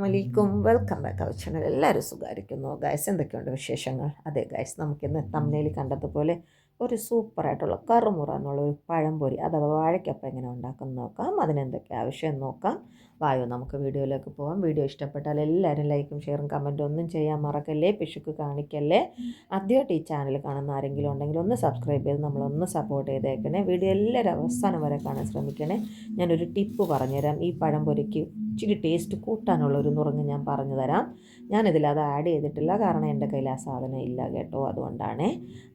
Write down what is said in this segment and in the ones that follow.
അലൈക്കും welcome back our channel. എല്ലാവരും സുഖമായിരിക്കുന്നു ഗൈസ്. എന്തൊക്കെയുണ്ട് വിശേഷങ്ങൾ? അതെ ഗൈസ്, നമുക്കിന്ന് തമ്മിൽ കണ്ടതുപോലെ ഒരു സൂപ്പറായിട്ടുള്ള കറുമുറ എന്നുള്ള ഒരു പഴംപൊരി അഥവാ വാഴയ്ക്കപ്പം എങ്ങനെ ഉണ്ടാക്കുന്നത് നോക്കാം. അതിനെന്തൊക്കെ ആവശ്യം നോക്കാം. വായോ, നമുക്ക് വീഡിയോയിലേക്ക് പോകാം. വീഡിയോ ഇഷ്ടപ്പെട്ടാൽ എല്ലാവരും ലൈക്കും ഷെയറും കമൻറ്റും ഒന്നും ചെയ്യാൻ മറക്കല്ലേ, പിശുക്ക് കാണിക്കല്ലേ. ആദ്യമായിട്ട് ഈ ചാനൽ കാണുന്ന ആരെങ്കിലും ഉണ്ടെങ്കിൽ ഒന്ന് സബ്സ്ക്രൈബ് ചെയ്ത് നമ്മളൊന്ന് സപ്പോർട്ട് ചെയ്തേക്കണേ. വീഡിയോ എല്ലാവരും അവസാനം വരെ കാണാൻ ശ്രമിക്കണേ. ഞാനൊരു ടിപ്പ് പറഞ്ഞുതരാം. ഈ പഴംപൊരിക്ക് ഇച്ചിരി ടേസ്റ്റ് കൂട്ടാനുള്ള ഒരു നുറുങ്ങ് ഞാൻ പറഞ്ഞു തരാം. ഞാനിതിൽ അത് ആഡ് ചെയ്തിട്ടില്ല, കാരണം എൻ്റെ കയ്യിൽ ആ സാധനം ഇല്ല കേട്ടോ, അതുകൊണ്ടാണ്.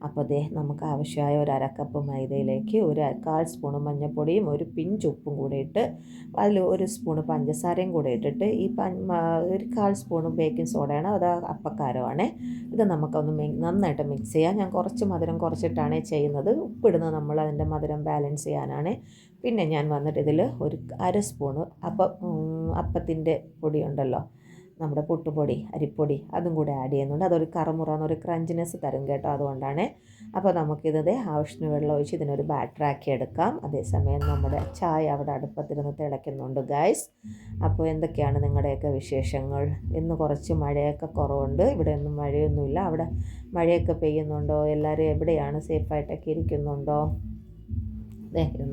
അപ്പോൾ നമുക്ക് ആവശ്യമായ ഒരു അരക്കപ്പ് മൈദയിലേക്ക് ഒരു 1/4 സ്പൂണ് മഞ്ഞൾപ്പൊടിയും ഒരു പിഞ്ച് ഉപ്പും കൂടെ ഇട്ട് അതിൽ ഒരു സ്പൂണ് പഞ്ചസാരയും കൂടെ ഇട്ടിട്ട് ഒരു 1/4 സ്പൂണ് ബേക്കിംഗ് സോഡയാണ്, അത് അപ്പക്കാരമാണ്. ഇത് നമുക്കൊന്ന് നന്നായിട്ട് മിക്സ് ചെയ്യാം. ഞാൻ കുറച്ച് മധുരം കുറച്ചിട്ടാണ് ചെയ്യുന്നത്. ഉപ്പിടുന്നത് നമ്മൾ അതിൻ്റെ മധുരം ബാലൻസ് ചെയ്യാനാണ്. പിന്നെ ഞാൻ വന്നിട്ട് ഇതിൽ ഒരു 1/2 സ്പൂണ് അപ്പത്തിൻ്റെ പൊടി ഉണ്ടല്ലോ, നമ്മുടെ പുട്ടുപൊടി, അരിപ്പൊടി, അതും കൂടെ ആഡ് ചെയ്യുന്നുണ്ട്. അതൊരു കറുമുറാന്നൊരു ക്രഞ്ചിനെസ് തരും കേട്ടോ, അതുകൊണ്ടാണ്. അപ്പോൾ നമുക്കിത് ആവശ്യത്തിന് വെള്ളം ഒഴിച്ച് ഇതിനൊരു ബാറ്ററാക്കി എടുക്കാം. അതേസമയം നമ്മുടെ ചായ അവിടെ അടുപ്പത്തിരുന്ന് തിളയ്ക്കുന്നുണ്ട് ഗൈസ്. അപ്പോൾ എന്തൊക്കെയാണ് നിങ്ങളുടെയൊക്കെ വിശേഷങ്ങൾ? ഇന്ന് കുറച്ച് മഴയൊക്കെ കുറവുണ്ട്. ഇവിടെ ഒന്നും മഴയൊന്നുമില്ല. അവിടെ മഴയൊക്കെ പെയ്യുന്നുണ്ടോ? എല്ലാവരും എവിടെയാണ്? സേഫായിട്ടൊക്കെ ഇരിക്കുന്നുണ്ടോ?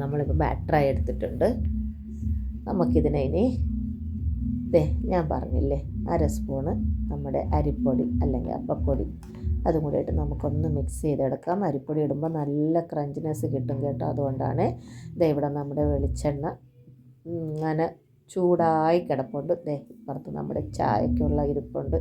നമ്മളിപ്പോൾ ബാറ്ററായി എടുത്തിട്ടുണ്ട്. നമുക്കിതിനെ ഇനി ഞാൻ പറഞ്ഞില്ലേ, 1/2 സ്പൂണ് നമ്മുടെ അരിപ്പൊടി അല്ലെങ്കിൽ അപ്പപ്പൊടി, അതും കൂടെ ഇട്ട് നമുക്കൊന്ന് മിക്സ് ചെയ്തെടുക്കാം. അരിപ്പൊടി ഇടുമ്പോൾ നല്ല ക്രഞ്ചിനെസ് കിട്ടും കേട്ടോ, അതുകൊണ്ടാണ്. ഇവിടെ നമ്മുടെ വെളിച്ചെണ്ണ അങ്ങനെ ചൂടായി കിടപ്പുണ്ട്. ഇപ്പുറത്ത് നമ്മുടെ ചായക്കുള്ള ഇരിപ്പുണ്ട്.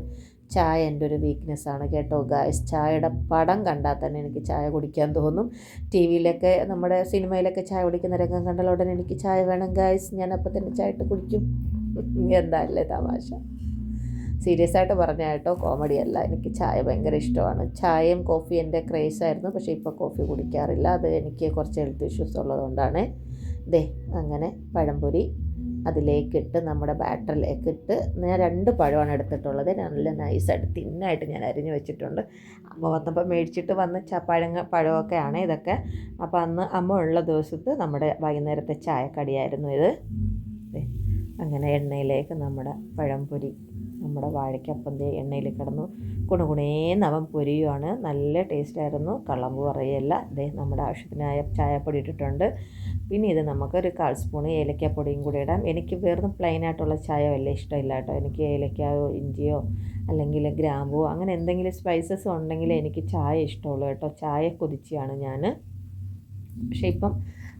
ചായ എൻ്റെ ഒരു വീക്ക്നെസ്സാണ് കേട്ടോ ഗായ്സ്. ചായയുടെ പടം കണ്ടാൽ തന്നെ എനിക്ക് ചായ കുടിക്കാൻ തോന്നും. ടി വിയിലൊക്കെ നമ്മുടെ സിനിമയിലൊക്കെ ചായ കുടിക്കുന്ന രംഗം കണ്ടാൽ ഉടനെ എനിക്ക് ചായ വേണം ഗായ്സ്. ഞാൻ അപ്പം തന്നെ ചായ ഇട്ട് കുടിക്കും. എന്താല്ലേ തമാശ? സീരിയസ് ആയിട്ട് പറഞ്ഞാൽ കേട്ടോ, കോമഡി അല്ല. എനിക്ക് ചായ ഭയങ്കര ഇഷ്ടമാണ്. ചായയും കോഫി എൻ്റെ ക്രേസായിരുന്നു, പക്ഷേ ഇപ്പോൾ കോഫി കുടിക്കാറില്ല. അത് എനിക്ക് കുറച്ച് ഹെൽത്ത് ഇഷ്യൂസ് ഉള്ളതുകൊണ്ടാണ്. അങ്ങനെ പഴംപൊരി അതിലേക്കിട്ട് നമ്മുടെ ബാറ്ററിലേക്കിട്ട് ഞാൻ 2 പഴമാണ് എടുത്തിട്ടുള്ളത്. നല്ല നൈസായിട്ട് തിന്നായിട്ട് ഞാൻ അരിഞ്ഞ് വെച്ചിട്ടുണ്ട്. അമ്മ വന്നപ്പോൾ മേടിച്ചിട്ട് വന്ന് പഴമൊക്കെയാണ് ഇതൊക്കെ. അപ്പോൾ അന്ന് അമ്മ ഉള്ള ദിവസത്ത് നമ്മുടെ വൈകുന്നേരത്തെ ചായക്കടിയായിരുന്നു ഇത്. അങ്ങനെ എണ്ണയിലേക്ക് നമ്മുടെ പഴംപൊരി, നമ്മുടെ വാഴയ്ക്കപ്പം എണ്ണയിൽ കിടന്നു കുണുകുണേന്ന് അവൻ പൊരിയുവാണ്. നല്ല ടേസ്റ്റായിരുന്നു, കള്ളമ്പ് പറയല്ല. നമ്മുടെ ആവശ്യത്തിനായ ചായപ്പൊടി ഇട്ടിട്ടുണ്ട്. പിന്നെ ഇത് നമുക്കൊരു 1/4 സ്പൂണ് ഏലക്കാപ്പൊടിയും കൂടി ഇടാം. എനിക്ക് വെറും പ്ലെയിനായിട്ടുള്ള ചായ വലിയ ഇഷ്ടമില്ല കേട്ടോ. എനിക്ക് ഏലക്കായോ ഇഞ്ചിയോ അല്ലെങ്കിൽ ഗ്രാമ്പോ അങ്ങനെ എന്തെങ്കിലും സ്പൈസസ് ഉണ്ടെങ്കിൽ എനിക്ക് ചായ ഇഷ്ടമുള്ളൂ കേട്ടോ. ചായ കുതിച്ചിയാണ് ഞാൻ. പക്ഷേ ഇപ്പം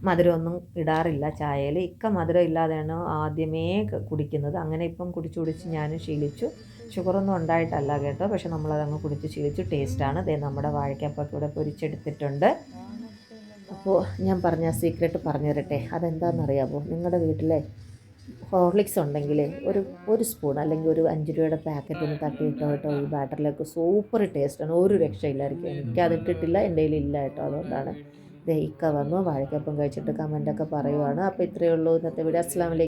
മധുരമൊന്നും ഇടാറില്ല ചായയിൽ. മധുരം ഇല്ലാതെയാണ് ആദ്യമേ കുടിക്കുന്നത്. അങ്ങനെ ഇപ്പം കുടിച്ച് ഞാൻ ശീലിച്ചു. ഷുഗറൊന്നും ഉണ്ടായിട്ടല്ല കേട്ടോ, പക്ഷെ നമ്മളതങ്ങ് കുടിച്ച് ശീലിച്ചു. ടേസ്റ്റാണ്. നമ്മുടെ വാഴയ്ക്കപ്പൊക്കെ ഇവിടെ പൊരിച്ചെടുത്തിട്ടുണ്ട്. അപ്പോൾ ഞാൻ പറഞ്ഞ സീക്രട്ട് പറഞ്ഞു തരട്ടെ. അതെന്താണെന്നറിയാമോ? നിങ്ങളുടെ വീട്ടിലെ ഹോർലിക്സ് ഉണ്ടെങ്കിൽ ഒരു സ്പൂൺ അല്ലെങ്കിൽ ഒരു 5 രൂപയുടെ പാക്കറ്റ് ഒന്ന് തട്ടിയിട്ടോ കേട്ടോ ഈ ബാറ്ററിലേക്ക്. സൂപ്പർ ടേസ്റ്റാണ്, ഒരു രക്ഷയില്ലായിരിക്കും. എനിക്കതിട്ടിട്ടില്ല, എൻ്റെ കയ്യിലില്ല കേട്ടോ, അതുകൊണ്ടാണ്. ഇക്ക വന്നു വാഴയ്ക്കപ്പം കഴിച്ചിട്ട് കമൻറ്റൊക്കെ പറയുവാണ്. അപ്പോൾ ഇത്രയേ ഉള്ളൂ ഇന്നത്തെ വീഡിയോ. അസ്സലാമു അലൈക്കും.